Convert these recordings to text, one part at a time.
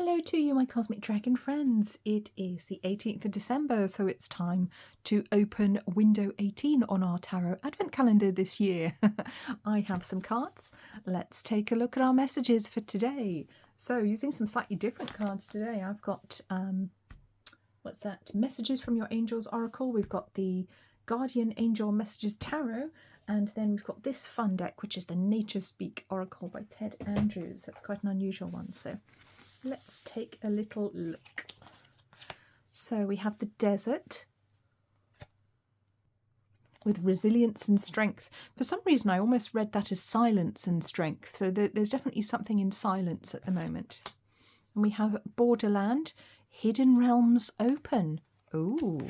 Hello to you, my cosmic dragon friends. It is the 18th of December, so it's time to open window 18 on our tarot advent calendar this year. I have some cards. Let's take a look at our messages for today. So using some slightly different cards today, I've got, what's that? Messages from Your Angels Oracle. We've got the Guardian Angel Messages Tarot, and then we've got this fun deck, which is the Nature Speak Oracle by Ted Andrews. That's quite an unusual one, so let's take a little look. So we have the desert with resilience and strength. For some reason, I almost read that as silence and strength. So there's definitely something in silence at the moment. And we have borderland, hidden realms open. Ooh,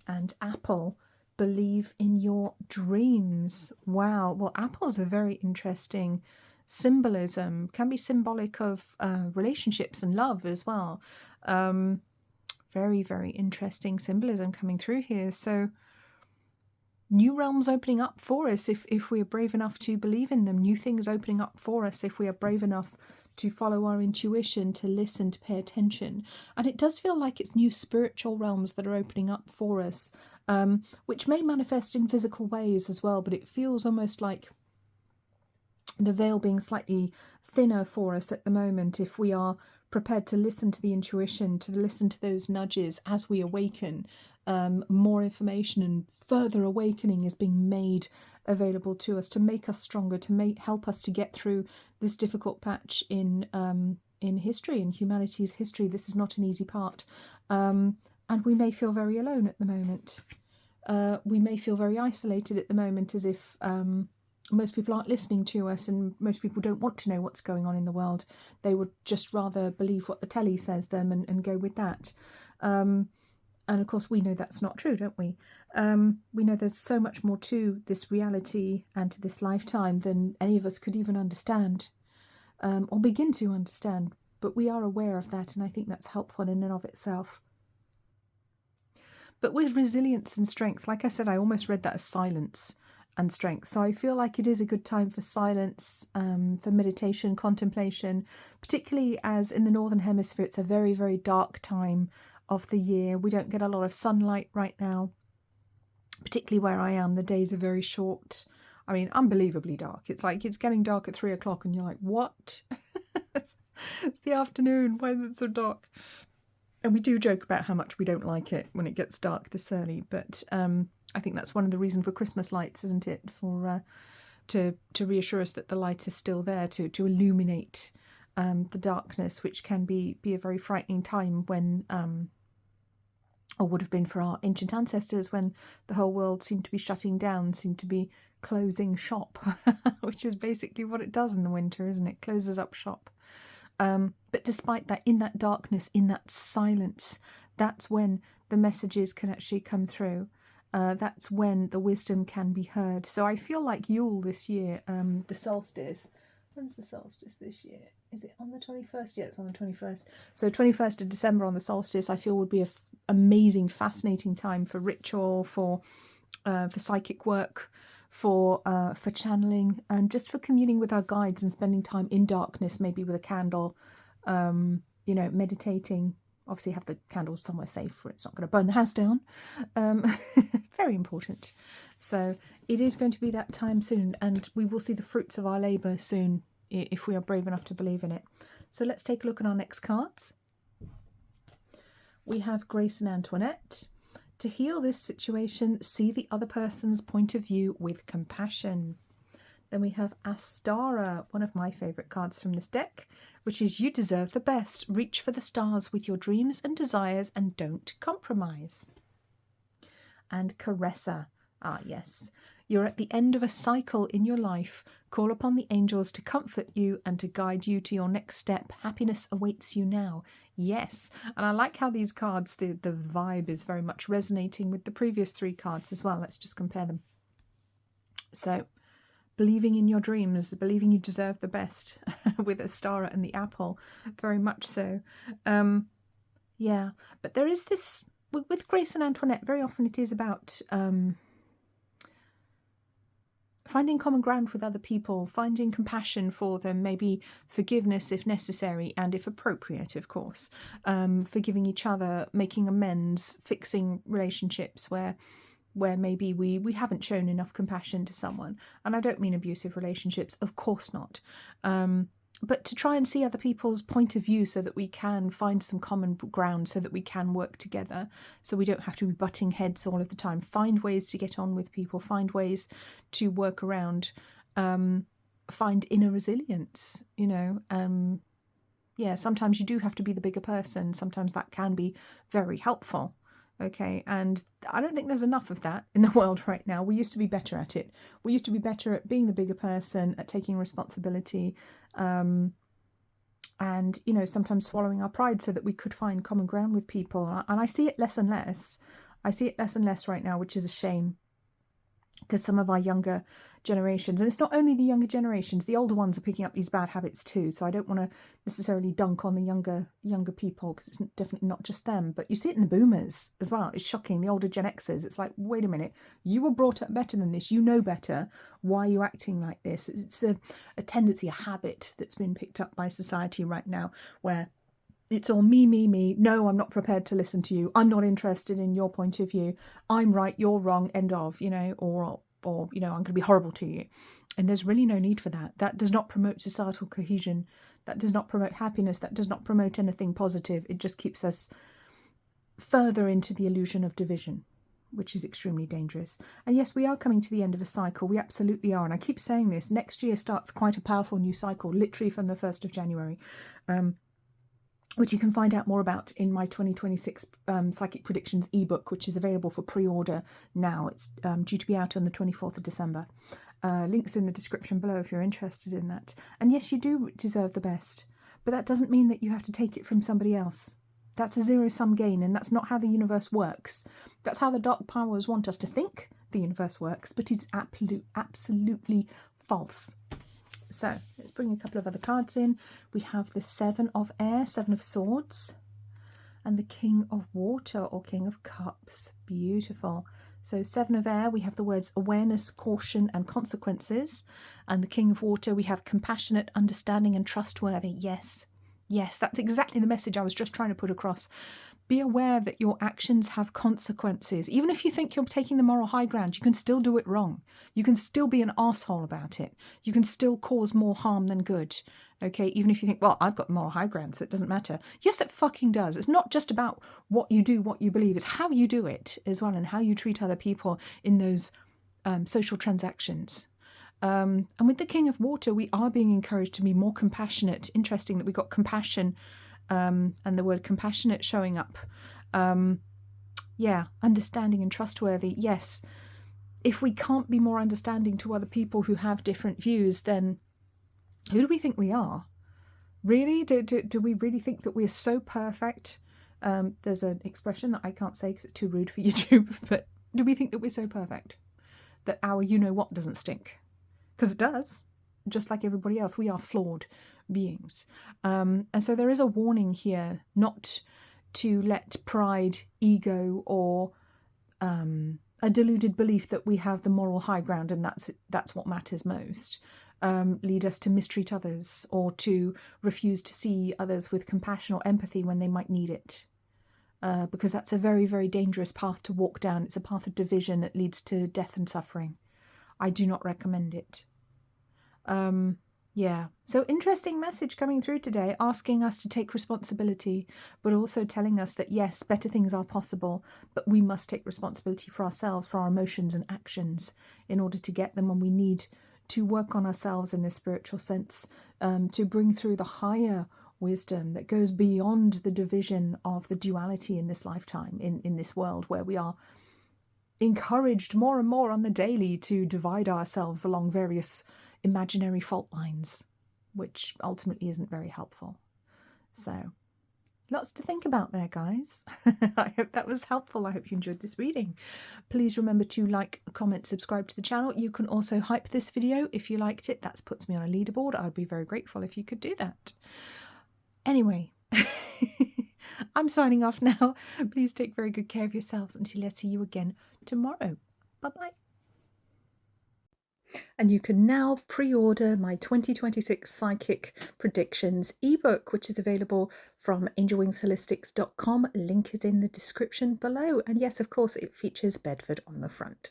and apple, believe in your dreams. Wow. Well, apples are very interesting symbolism, can be symbolic of relationships and love as well. Very, very interesting symbolism coming through here. So new realms opening up for us if we are brave enough to believe in them. New things opening up for us if we are brave enough to follow our intuition, to listen, to pay attention. And it does feel like it's new spiritual realms that are opening up for us, which may manifest in physical ways as well, but it feels almost like the veil being slightly thinner for us at the moment if we are prepared to listen to the intuition, to listen to those nudges as we awaken. More information and further awakening is being made available to us to make us stronger, to help us to get through this difficult patch in history, in humanity's history. This is not an easy part, and we may feel very alone at the moment. We may feel very isolated at the moment, as if most people aren't listening to us, and most people don't want to know what's going on in the world. They would just rather believe what the telly says them and go with that. And of course, we know that's not true, don't we? We know there's so much more to this reality and to this lifetime than any of us could even understand, or begin to understand. But we are aware of that, and I think that's helpful in and of itself. But with resilience and strength, like I said, I almost read that as silence and strength. So I feel like it is a good time for silence, for meditation, contemplation, particularly as in the Northern Hemisphere, it's a very, very dark time of the year. We don't get a lot of sunlight right now, particularly where I am. The days are very short. I mean, unbelievably dark. It's like it's getting dark at 3 o'clock and you're like, what? It's the afternoon. Why is it so dark? And we do joke about how much we don't like it when it gets dark this early, but I think that's one of the reasons for Christmas lights, isn't it? For to reassure us that the light is still there to illuminate the darkness, which can be a very frightening time when, or would have been for our ancient ancestors, when the whole world seemed to be shutting down, seemed to be closing shop, which is basically what it does in the winter, isn't it? Closes up shop. But despite that, in that darkness, in that silence, that's when the messages can actually come through. That's when the wisdom can be heard. So I feel like Yule this year, the solstice. When's the solstice this year? Is it on the 21st? Yeah, it's on the 21st. So 21st of December on the solstice, I feel would be an amazing, fascinating time for ritual, for psychic work, for channeling, and just for communing with our guides and spending time in darkness, maybe with a candle, meditating. Obviously have the candle somewhere safe where it's not going to burn the house down. Very important. So it is going to be that time soon, and we will see the fruits of our labour soon if we are brave enough to believe in it. So let's take a look at our next cards. We have Grace and Antoinette. To heal this situation, see the other person's point of view with compassion. Then we have Astara, one of my favourite cards from this deck, which is you deserve the best. Reach for the stars with your dreams and desires and don't compromise. And Caressa. Ah, yes. You're at the end of a cycle in your life. Call upon the angels to comfort you and to guide you to your next step. Happiness awaits you now. Yes. And I like how these cards, the vibe is very much resonating with the previous 3 cards as well. Let's just compare them. So, believing in your dreams, believing you deserve the best with Astara and the apple, very much so. Yeah, but there is this, with Grace and Antoinette, very often it is about finding common ground with other people, finding compassion for them, maybe forgiveness if necessary and if appropriate, of course, forgiving each other, making amends, fixing relationships where maybe we haven't shown enough compassion to someone. And I don't mean abusive relationships, of course not. But to try and see other people's point of view so that we can find some common ground, so that we can work together, so we don't have to be butting heads all of the time. Find ways to get on with people, find ways to work around, find inner resilience, you know. Yeah, sometimes you do have to be the bigger person. Sometimes that can be very helpful. Okay, and I don't think there's enough of that in the world right now. We used to be better at it. We used to be better at being the bigger person, at taking responsibility, and, you know, sometimes swallowing our pride so that we could find common ground with people. And I see it less and less. I see it less and less right now, which is a shame, because some of our younger generations, and it's not only the younger generations, the older ones are picking up these bad habits too. So I don't want to necessarily dunk on the younger people, because it's definitely not just them. But you see it in the boomers as well. It's shocking. The older Gen Xers, it's like, wait a minute, you were brought up better than this. You know better. Why are you acting like this? It's a tendency, a habit that's been picked up by society right now, where it's all me, me, me. No, I'm not prepared to listen to you. I'm not interested in your point of view. I'm right, you're wrong, end of, you know, or you know, I'm going to be horrible to you. And there's really no need for that. That does not promote societal cohesion. That does not promote happiness. That does not promote anything positive. It just keeps us further into the illusion of division, which is extremely dangerous. And yes, we are coming to the end of a cycle. We absolutely are. And I keep saying this. Next year starts quite a powerful new cycle, literally from the 1st of January. Which you can find out more about in my 2026 Psychic Predictions ebook, which is available for pre-order now. It's due to be out on the 24th of December. Links in the description below if you're interested in that. And yes, you do deserve the best, but that doesn't mean that you have to take it from somebody else. That's a zero-sum game, and that's not how the universe works. That's how the dark powers want us to think the universe works, but it's absolutely false. So let's bring a couple of other cards in. We have the 7 of Air, 7 of Swords, and the King of Water or King of Cups. Beautiful. So 7 of Air, we have the words awareness, caution, and consequences. And the King of Water, we have compassionate, understanding, and trustworthy. Yes, yes, that's exactly the message I was just trying to put across. Be aware that your actions have consequences. Even if you think you're taking the moral high ground, you can still do it wrong. You can still be an arsehole about it. You can still cause more harm than good. Okay, even if you think, well, I've got the moral high ground, so it doesn't matter. Yes, it fucking does. It's not just about what you do, what you believe. It's how you do it as well, and how you treat other people in those social transactions. And with the King of Water, we are being encouraged to be more compassionate. Interesting that we got compassion and the word compassionate showing up. Yeah, understanding and trustworthy. Yes, if we can't be more understanding to other people who have different views, then who do we think we are? Really? Do we really think that we're so perfect? There's an expression that I can't say because it's too rude for YouTube, but do we think that we're so perfect that our you-know-what doesn't stink? Because it does. Just like everybody else, we are flawed beings. And so there is a warning here not to let pride, ego, or a deluded belief that we have the moral high ground and that's what matters most, lead us to mistreat others or to refuse to see others with compassion or empathy when they might need it. Because that's a very, very dangerous path to walk down. It's a path of division that leads to death and suffering. I do not recommend it. Yeah, so interesting message coming through today, asking us to take responsibility, but also telling us that yes, better things are possible, but we must take responsibility for ourselves, for our emotions and actions in order to get them, and we need to work on ourselves in a spiritual sense, to bring through the higher wisdom that goes beyond the division of the duality in this lifetime, in this world where we are encouraged more and more on the daily to divide ourselves along various imaginary fault lines, which ultimately isn't very helpful. So lots to think about there, guys. I hope that was helpful. I hope you enjoyed this reading. Please remember to like, comment, subscribe to the channel. You can also hype this video if you liked it. That puts me on a leaderboard. I'd be very grateful if you could do that. Anyway, I'm signing off now. Please take very good care of yourselves until I see you again tomorrow. Bye-bye. And you can now pre-order my 2026 Psychic Predictions ebook, which is available from angelwingsholistics.com. Link is in the description below. And yes, of course, it features Bedford on the front.